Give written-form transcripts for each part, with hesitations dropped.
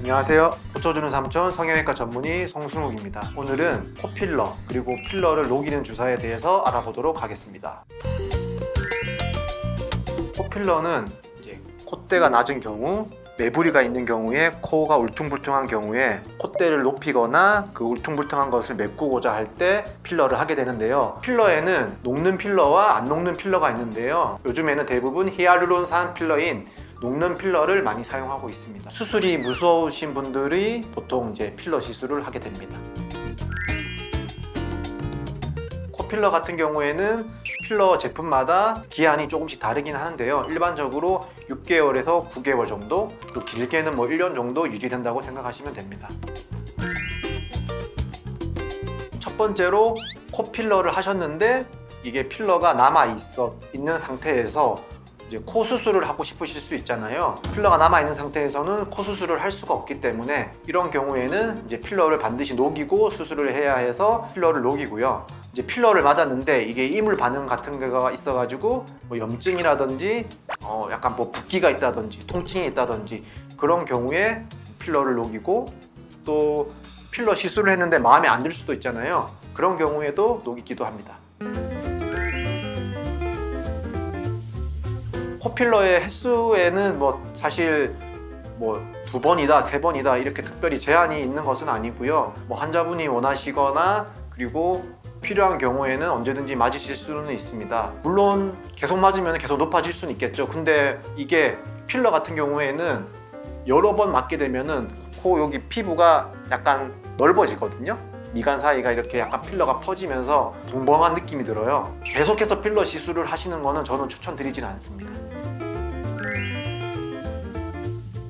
안녕하세요. 고쳐주는 삼촌 성형외과 전문의 송승욱입니다. 오늘은 코필러 그리고 필러를 녹이는 주사에 대해서 알아보도록 하겠습니다. 코필러는 이제 콧대가 낮은 경우, 매부리가 있는 경우에 코가 울퉁불퉁한 경우에 콧대를 높이거나 그 울퉁불퉁한 것을 메꾸고자 할 때 필러를 하게 되는데요. 필러에는 녹는 필러와 안 녹는 필러가 있는데요. 요즘에는 대부분 히알루론산 필러인 녹는 필러를 많이 사용하고 있습니다. 수술이 무서우신 분들이 보통 이제 필러 시술을 하게 됩니다. 코필러 같은 경우에는 필러 제품마다 기한이 조금씩 다르긴 하는데요. 일반적으로 6개월에서 9개월 정도, 또 길게는 1년 정도 유지된다고 생각하시면 됩니다. 첫 번째로 코필러를 하셨는데 이게 필러가 있는 상태에서 이제 코 수술을 하고 싶으실 수 있잖아요. 필러가 남아있는 상태에서는 코 수술을 할 수가 없기 때문에 이런 경우에는 이제 필러를 반드시 녹이고 수술을 해야 해서 필러를 녹이고요. 이제 필러를 맞았는데 이게 이물 반응 같은 거가 있어가지고 염증이라든지 약간 붓기가 있다든지 통증이 있다든지 그런 경우에 필러를 녹이고, 또 필러 시술을 했는데 마음에 안 들 수도 있잖아요. 그런 경우에도 녹이기도 합니다. 코필러의 횟수에는 사실 2번이다, 3번이다 이렇게 특별히 제한이 있는 것은 아니고요. 환자분이 원하시거나 그리고 필요한 경우에는 언제든지 맞으실 수는 있습니다. 물론 계속 맞으면 계속 높아질 수는 있겠죠. 근데 이게 필러 같은 경우에는 여러 번 맞게 되면은 코 여기 피부가 약간 넓어지거든요. 미간 사이가 이렇게 약간 필러가 퍼지면서 벙벙한 느낌이 들어요. 계속해서 필러 시술을 하시는 거는 저는 추천드리지는 않습니다.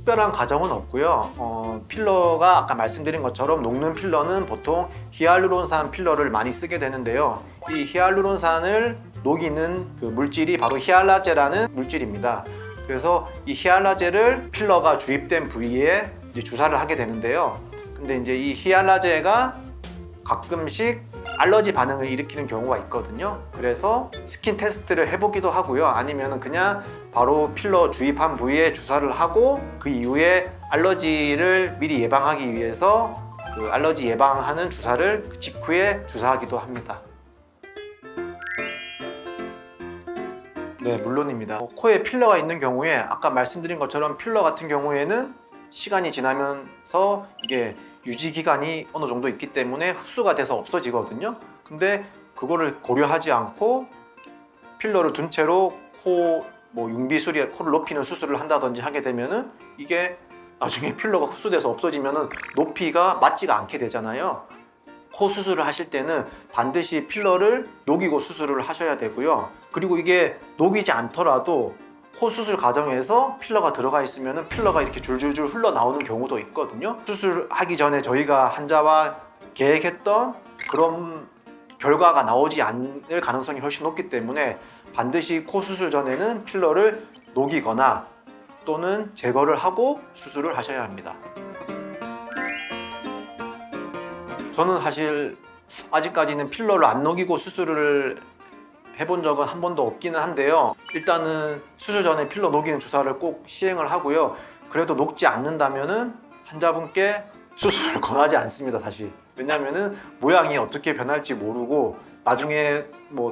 특별한 과정은 없고요. 필러가 아까 말씀드린 것처럼 녹는 필러는 보통 히알루론산 필러를 많이 쓰게 되는데요. 이 히알루론산을 녹이는 그 물질이 바로 히알라제라는 물질입니다. 그래서 이 히알라제를 필러가 주입된 부위에 이제 주사를 하게 되는데요. 근데 이제 이 히알라제가 가끔씩 알러지 반응을 일으키는 경우가 있거든요. 그래서 스킨 테스트를 해보기도 하고요. 아니면 그냥 바로 필러 주입한 부위에 주사를 하고 그 이후에 알러지를 미리 예방하기 위해서 그 알러지 예방하는 주사를 그 직후에 주사하기도 합니다. 네, 물론입니다. 코에 필러가 있는 경우에 아까 말씀드린 것처럼 필러 같은 경우에는 시간이 지나면서 이게 유지 기간이 어느 정도 있기 때문에 흡수가 돼서 없어지거든요. 근데 그거를 고려하지 않고 필러를 둔 채로 코 융비술이 코를 높이는 수술을 한다든지 하게 되면은 이게 나중에 필러가 흡수돼서 없어지면은 높이가 맞지가 않게 되잖아요. 코 수술을 하실 때는 반드시 필러를 녹이고 수술을 하셔야 되고요. 그리고 이게 녹이지 않더라도 코 수술 과정에서 필러가 들어가 있으면 필러가 이렇게 줄줄줄 흘러나오는 경우도 있거든요. 수술하기 전에 저희가 환자와 계획했던 그런 결과가 나오지 않을 가능성이 훨씬 높기 때문에 반드시 코 수술 전에는 필러를 녹이거나 또는 제거를 하고 수술을 하셔야 합니다. 저는 사실 아직까지는 필러를 안 녹이고 수술을 해본 적은 한 번도 없기는 한데요. 일단은 수술 전에 필러 녹이는 주사를 꼭 시행을 하고요. 그래도 녹지 않는다면은 환자분께 수술을 권하지 않습니다, 사실. 왜냐면은 모양이 어떻게 변할지 모르고 나중에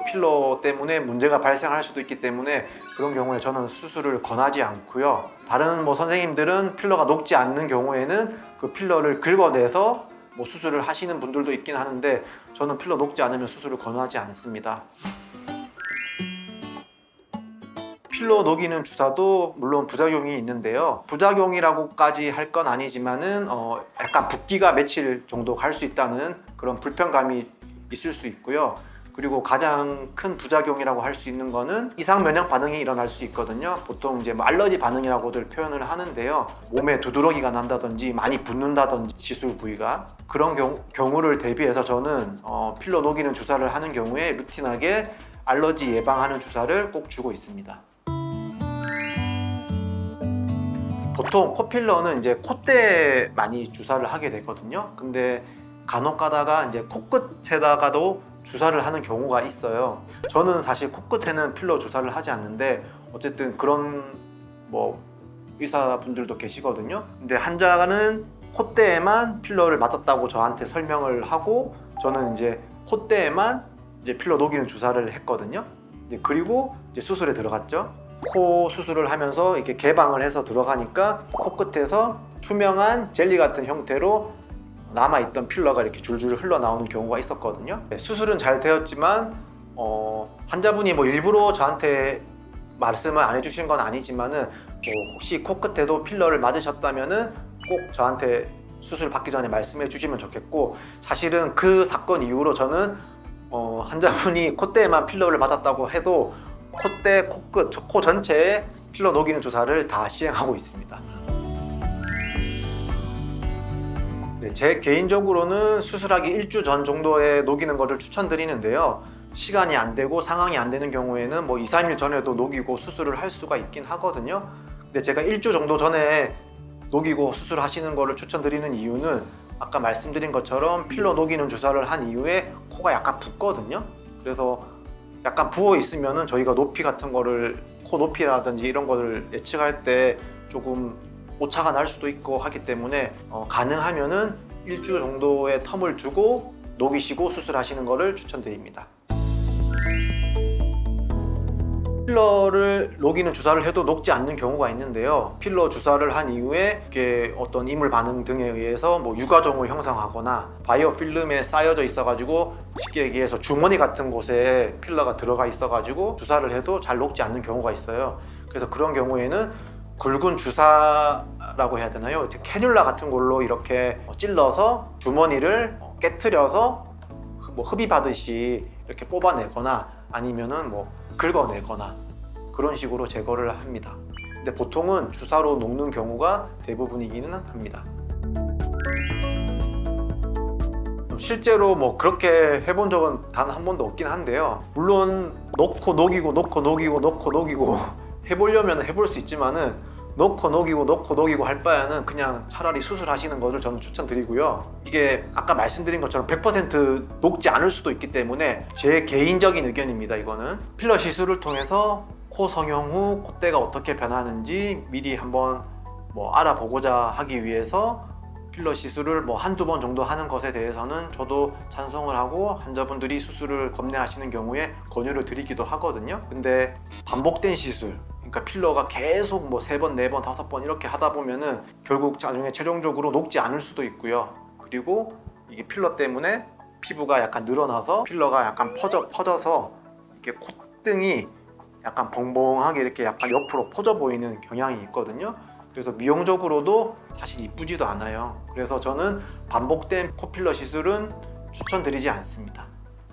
필러 때문에 문제가 발생할 수도 있기 때문에 그런 경우에 저는 수술을 권하지 않고요. 다른 선생님들은 필러가 녹지 않는 경우에는 그 필러를 긁어내서 수술을 하시는 분들도 있긴 하는데 저는 필러 녹지 않으면 수술을 권하지 않습니다. 필러 녹이는 주사도 물론 부작용이 있는데요. 부작용이라고까지 할 건 아니지만은 약간 붓기가 며칠 정도 갈 수 있다는 그런 불편감이 있을 수 있고요. 그리고 가장 큰 부작용이라고 할 수 있는 거는 이상 면역 반응이 일어날 수 있거든요. 보통 이제 알러지 반응이라고들 표현을 하는데요. 몸에 두드러기가 난다든지 많이 붓는다든지 시술 부위가 그런 경우를 대비해서 저는 필러 녹이는 주사를 하는 경우에 루틴하게 알러지 예방하는 주사를 꼭 주고 있습니다. 보통 코필러는 이제 콧대에 많이 주사를 하게 되거든요. 근데 간혹 가다가 이제 코끝에다가도 주사를 하는 경우가 있어요. 저는 사실 코끝에는 필러 주사를 하지 않는데 어쨌든 그런 의사분들도 계시거든요. 근데 환자는 콧대에만 필러를 맞았다고 저한테 설명을 하고 저는 이제 콧대에만 이제 필러 녹이는 주사를 했거든요. 이제 그리고 이제 수술에 들어갔죠. 코 수술을 하면서 이렇게 개방을 해서 들어가니까 코끝에서 투명한 젤리 같은 형태로 남아있던 필러가 이렇게 줄줄 흘러나오는 경우가 있었거든요. 수술은 잘 되었지만 환자분이 뭐 일부러 저한테 말씀을 안 해주신 건 아니지만은 뭐 혹시 코끝에도 필러를 맞으셨다면은 꼭 저한테 수술 받기 전에 말씀해 주시면 좋겠고, 사실은 그 사건 이후로 저는 환자분이 콧대에만 필러를 맞았다고 해도 콧대, 코끝, 코 전체에 필러 녹이는 주사를 다 시행하고 있습니다. 네, 제 개인적으로는 수술하기 일주 전 정도에 녹이는 것을 추천드리는데요. 시간이 안 되고 상황이 안 되는 경우에는 뭐 2, 3일 전에도 녹이고 수술을 할 수가 있긴 하거든요. 근데 제가 일주 정도 전에 녹이고 수술하시는 거를 추천드리는 이유는 아까 말씀드린 것처럼 필러 녹이는 주사를 한 이후에 코가 약간 붓거든요. 그래서 약간 부어 있으면은 저희가 높이 같은 거를, 코 높이라든지 이런 거를 예측할 때 조금 오차가 날 수도 있고 하기 때문에 가능하면은 일주 정도의 텀을 두고 녹이시고 수술하시는 거를 추천드립니다. 필러를 녹이는 주사를 해도 녹지 않는 경우가 있는데요. 필러 주사를 한 이후에 이게 어떤 이물 반응 등에 의해서 뭐 유가종을 형성하거나 바이오 필름에 쌓여져 있어가지고 쉽게 얘기해서 주머니 같은 곳에 필러가 들어가 있어가지고 주사를 해도 잘 녹지 않는 경우가 있어요. 그래서 그런 경우에는 굵은 주사라고 해야 되나요? 이렇게 캐뉼라 같은 걸로 이렇게 찔러서 주머니를 깨트려서 뭐 흡입하듯이 이렇게 뽑아내거나 아니면은 뭐 긁어내거나 그런 식으로 제거를 합니다. 근데 보통은 주사로 녹는 경우가 대부분이기는 합니다. 실제로 뭐 그렇게 해본 적은 단 한 번도 없긴 한데요. 물론 넣고 녹이고 넣고 녹이고 넣고 녹이고 해보려면 해볼 수 있지만은 넣고 녹이고 할 바에는 그냥 차라리 수술하시는 것을 저는 추천드리고요. 이게 아까 말씀드린 것처럼 100% 녹지 않을 수도 있기 때문에 제 개인적인 의견입니다. 이거는 필러 시술을 통해서 코 성형 후 콧대가 어떻게 변하는지 미리 한번 뭐 알아보고자 하기 위해서 필러 시술을 뭐 한두 번 정도 하는 것에 대해서는 저도 찬성을 하고 환자분들이 수술을 겁내하시는 경우에 권유를 드리기도 하거든요. 근데 반복된 시술, 그러니까 필러가 계속 뭐 3번, 4번, 5번 이렇게 하다 보면은 결국 나중에 최종적으로 녹지 않을 수도 있고요. 그리고 이게 필러 때문에 피부가 약간 늘어나서 필러가 약간 퍼져서 이렇게 콧등이 약간 벙벙하게 이렇게 약간 옆으로 퍼져 보이는 경향이 있거든요. 그래서 미용적으로도 사실 이쁘지도 않아요. 그래서 저는 반복된 코필러 시술은 추천드리지 않습니다.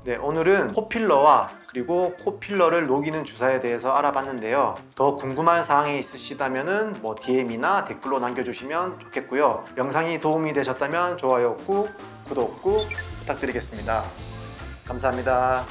네, 오늘은 코필러와 그리고 코필러를 녹이는 주사에 대해서 알아봤는데요. 더 궁금한 사항이 있으시다면 뭐 DM이나 댓글로 남겨주시면 좋겠고요. 영상이 도움이 되셨다면 좋아요 꾹, 구독 꾹 부탁드리겠습니다. 감사합니다.